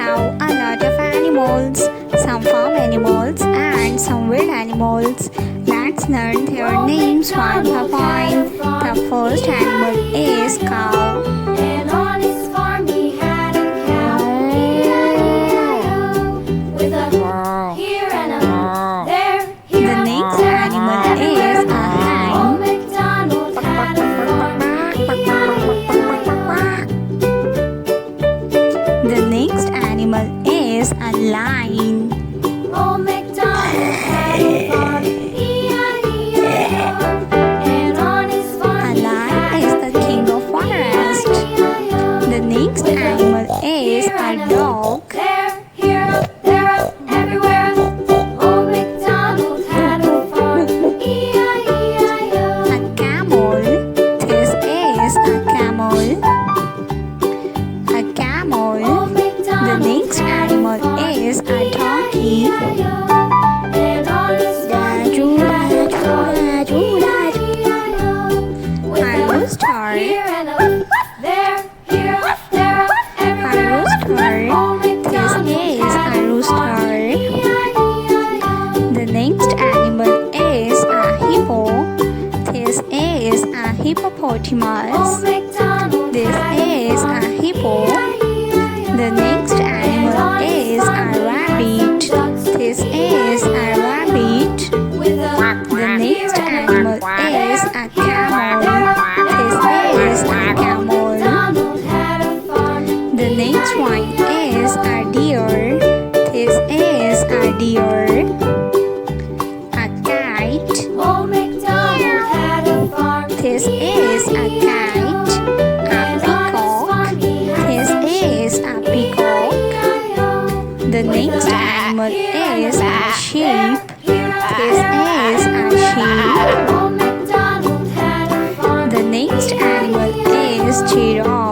have a lot of animals, some farm animals and some wild animals. Let's learn their names one by one. The first animal is cow. And on his farm he had a cow, E-I-E-I-O, with a here and a there. The next animal is a hen. Old MacDonald had a farm, E-I-E-I-O. The next animal is a lion. Old MacDonald had a farm, E-I-E-I-O, and on his farm A he lion had is the king of forest. E-I-E-I-O. The next animal is a dog. There, here, there, everywhere. Old MacDonald had a farm, E-I-E-I-O. A camel. This is a camel. A camel. Old The MacDonald next had a animal farm, is a donkey. E-I-E-I-O. And on his farm he had a dog, E-I-E-I-O. With A rooster. here and a there, here, there, A everywhere. rooster. Old MacDonald This is had a farm, rooster. E-I-E-I-O. The next animal is a hippo. This is a hippopotamus. Old MacDonald This had is farm, a hippo. E-I-E-I-O. The next animal is a rabbit. This is a rabbit. With a The next animal is a camel. This is a camel. MacDonald had a farm, The next one is a deer. This is a deer. A kite. Old MacDonald had a farm, This is a kite. A peacock. This is a peacock. The next animal is a sheep. This is a sheep. Old MacDonald had a farm, The next animal is giraffe.